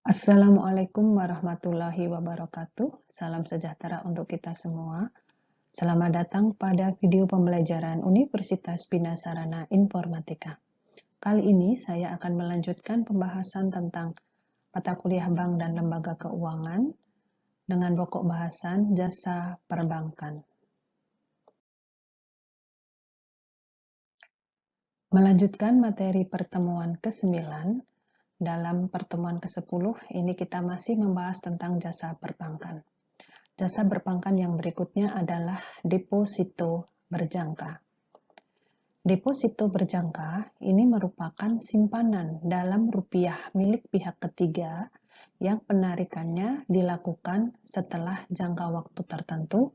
Assalamualaikum warahmatullahi wabarakatuh. Salam sejahtera untuk kita semua. Selamat datang pada video pembelajaran Universitas Bina Sarana Informatika. Kali ini saya akan melanjutkan pembahasan tentang mata kuliah bank dan lembaga keuangan dengan pokok bahasan jasa perbankan. Melanjutkan materi pertemuan ke-9, dalam pertemuan ke-10 ini kita masih membahas tentang jasa perbankan. Jasa perbankan yang berikutnya adalah deposito berjangka. Deposito berjangka ini merupakan simpanan dalam rupiah milik pihak ketiga yang penarikannya dilakukan setelah jangka waktu tertentu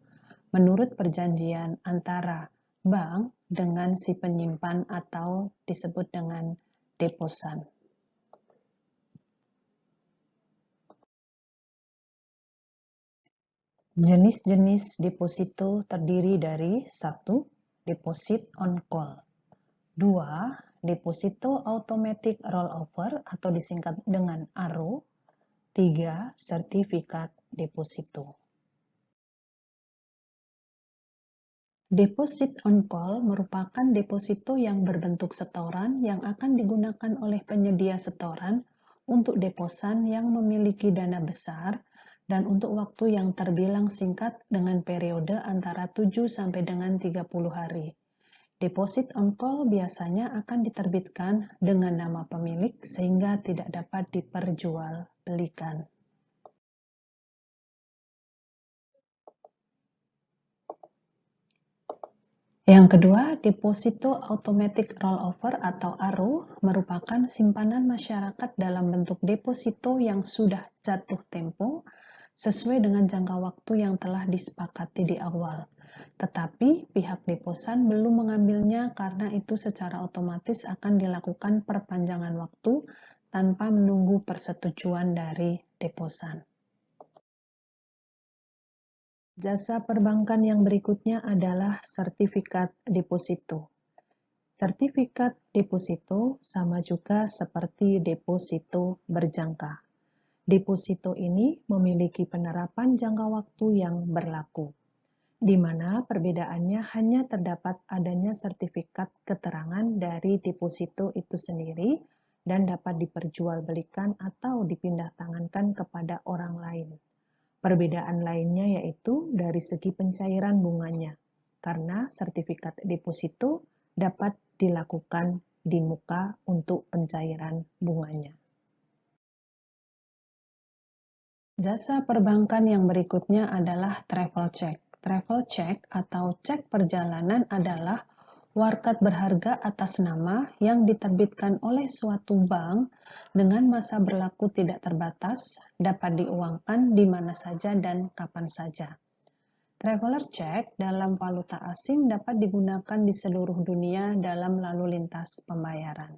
menurut perjanjian antara bank dengan si penyimpan atau disebut dengan deposan. Jenis-jenis deposito terdiri dari 1. Deposit on call. 2. Deposito automatic rollover atau disingkat dengan ARO. 3. Sertifikat deposito. Deposit on call merupakan deposito yang berbentuk setoran yang akan digunakan oleh penyedia setoran untuk deposan yang memiliki dana besar dan untuk waktu yang terbilang singkat dengan periode antara 7 sampai dengan 30 hari. Deposit on call biasanya akan diterbitkan dengan nama pemilik sehingga tidak dapat diperjualbelikan. Yang kedua, Deposito Automatic Rollover atau ARO merupakan simpanan masyarakat dalam bentuk deposito yang sudah jatuh tempo sesuai dengan jangka waktu yang telah disepakati di awal. Tetapi pihak deposan belum mengambilnya karena itu secara otomatis akan dilakukan perpanjangan waktu tanpa menunggu persetujuan dari deposan. Jasa perbankan yang berikutnya adalah sertifikat deposito. Sertifikat deposito sama juga seperti deposito berjangka. Deposito ini memiliki penerapan jangka waktu yang berlaku, di mana perbedaannya hanya terdapat adanya sertifikat keterangan dari deposito itu sendiri dan dapat diperjualbelikan atau dipindah tangankan kepada orang lain. Perbedaan lainnya yaitu dari segi pencairan bunganya, karena sertifikat deposito dapat dilakukan di muka untuk pencairan bunganya. Jasa perbankan yang berikutnya adalah travel check. Travel check atau cek perjalanan adalah warkat berharga atas nama yang diterbitkan oleh suatu bank dengan masa berlaku tidak terbatas, dapat diuangkan di mana saja dan kapan saja. Traveler check dalam valuta asing dapat digunakan di seluruh dunia dalam lalu lintas pembayaran.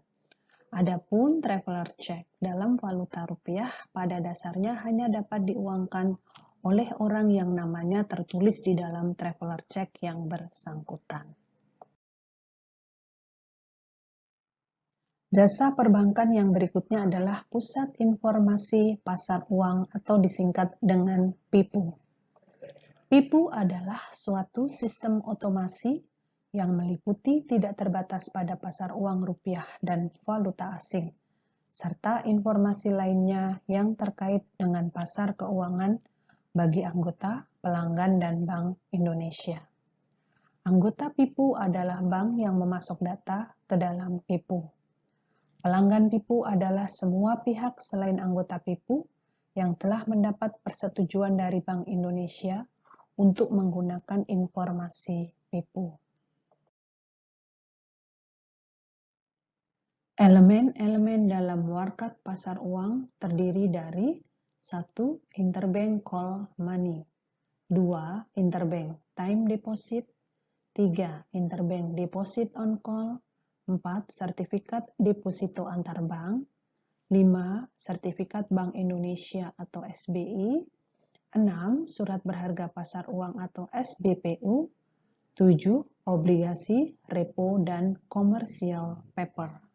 Adapun traveler check dalam valuta rupiah pada dasarnya hanya dapat diuangkan oleh orang yang namanya tertulis di dalam traveler check yang bersangkutan. Jasa perbankan yang berikutnya adalah Pusat Informasi Pasar Uang atau disingkat dengan PIPU. PIPU adalah suatu sistem otomasi yang meliputi tidak terbatas pada pasar uang rupiah dan valuta asing, serta informasi lainnya yang terkait dengan pasar keuangan bagi anggota, pelanggan, dan Bank Indonesia. Anggota PIPU adalah bank yang memasok data ke dalam PIPU. Pelanggan PIPU adalah semua pihak selain anggota PIPU yang telah mendapat persetujuan dari Bank Indonesia untuk menggunakan informasi PIPU. Elemen-elemen dalam warkat pasar uang terdiri dari 1. Interbank call money, 2. Interbank time deposit, 3. Interbank deposit on call, 4. Sertifikat deposito antar bank, 5. Sertifikat Bank Indonesia atau SBI, 6. Surat berharga pasar uang atau SBPU, 7. Obligasi, repo, dan commercial paper.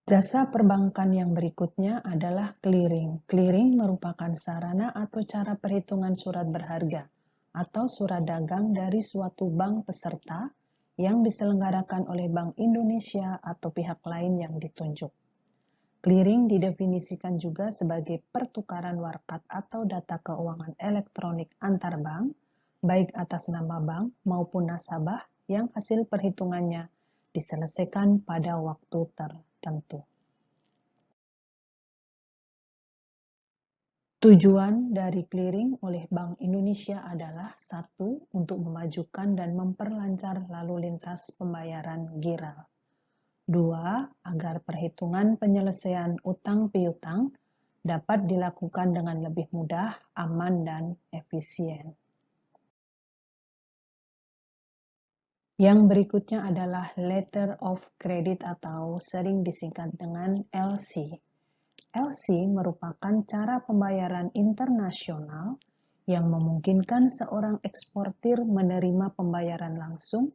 Jasa perbankan yang berikutnya adalah clearing. Clearing merupakan sarana atau cara perhitungan surat berharga atau surat dagang dari suatu bank peserta yang diselenggarakan oleh Bank Indonesia atau pihak lain yang ditunjuk. Clearing didefinisikan juga sebagai pertukaran warkat atau data keuangan elektronik antar bank, baik atas nama bank maupun nasabah yang hasil perhitungannya diselesaikan pada waktu tertentu. Tujuan dari clearing oleh Bank Indonesia adalah 1. Untuk memajukan dan memperlancar lalu lintas pembayaran giral. 2. Agar perhitungan penyelesaian utang piutang dapat dilakukan dengan lebih mudah, aman, dan efisien. Yang berikutnya adalah Letter of Credit atau sering disingkat dengan LC. LC merupakan cara pembayaran internasional yang memungkinkan seorang eksportir menerima pembayaran langsung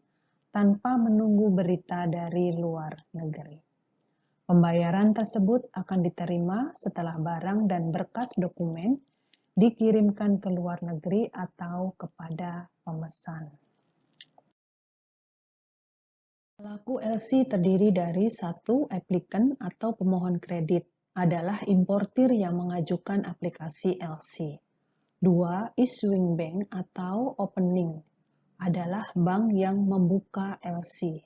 tanpa menunggu berita dari luar negeri. Pembayaran tersebut akan diterima setelah barang dan berkas dokumen dikirimkan ke luar negeri atau kepada pemesan. Pelaku LC terdiri dari 1. Applicant atau pemohon kredit adalah importir yang mengajukan aplikasi LC. 2. Issuing bank atau opening adalah bank yang membuka LC.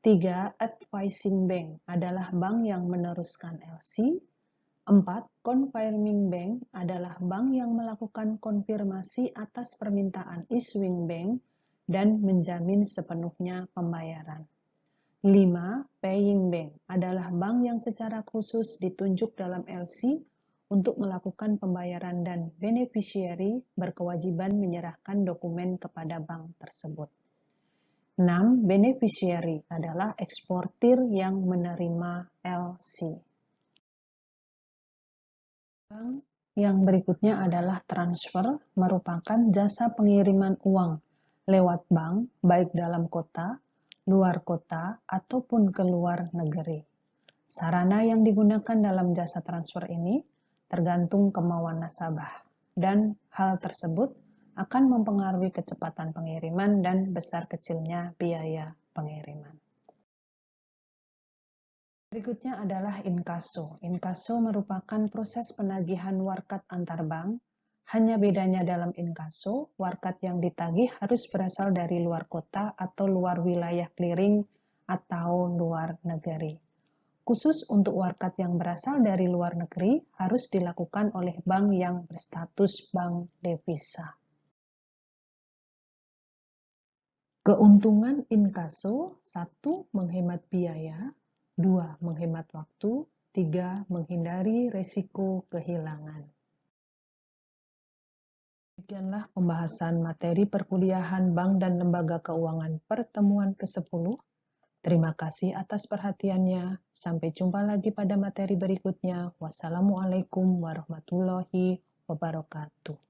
3. Advising bank adalah bank yang meneruskan LC. 4. Confirming bank adalah bank yang melakukan konfirmasi atas permintaan issuing bank dan menjamin sepenuhnya pembayaran. 5. Paying bank adalah bank yang secara khusus ditunjuk dalam LC untuk melakukan pembayaran dan beneficiary berkewajiban menyerahkan dokumen kepada bank tersebut. 6. Beneficiary adalah eksportir yang menerima LC. Yang berikutnya adalah transfer, merupakan jasa pengiriman uang lewat bank, baik dalam kota, luar kota, ataupun ke luar negeri. Sarana yang digunakan dalam jasa transfer ini tergantung kemauan nasabah, dan hal tersebut akan mempengaruhi kecepatan pengiriman dan besar kecilnya biaya pengiriman. Berikutnya adalah inkaso. Inkaso merupakan proses penagihan warkat antar bank. Hanya bedanya dalam inkaso, warkat yang ditagih harus berasal dari luar kota atau luar wilayah clearing atau luar negeri. Khusus untuk warkat yang berasal dari luar negeri harus dilakukan oleh bank yang berstatus bank devisa. Keuntungan inkaso: 1. Menghemat biaya. 2. Menghemat waktu. 3. Menghindari resiko kehilangan. Demikianlah pembahasan materi perkuliahan Bank dan Lembaga Keuangan pertemuan ke-10. Terima kasih atas perhatiannya. Sampai jumpa lagi pada materi berikutnya. Wassalamualaikum warahmatullahi wabarakatuh.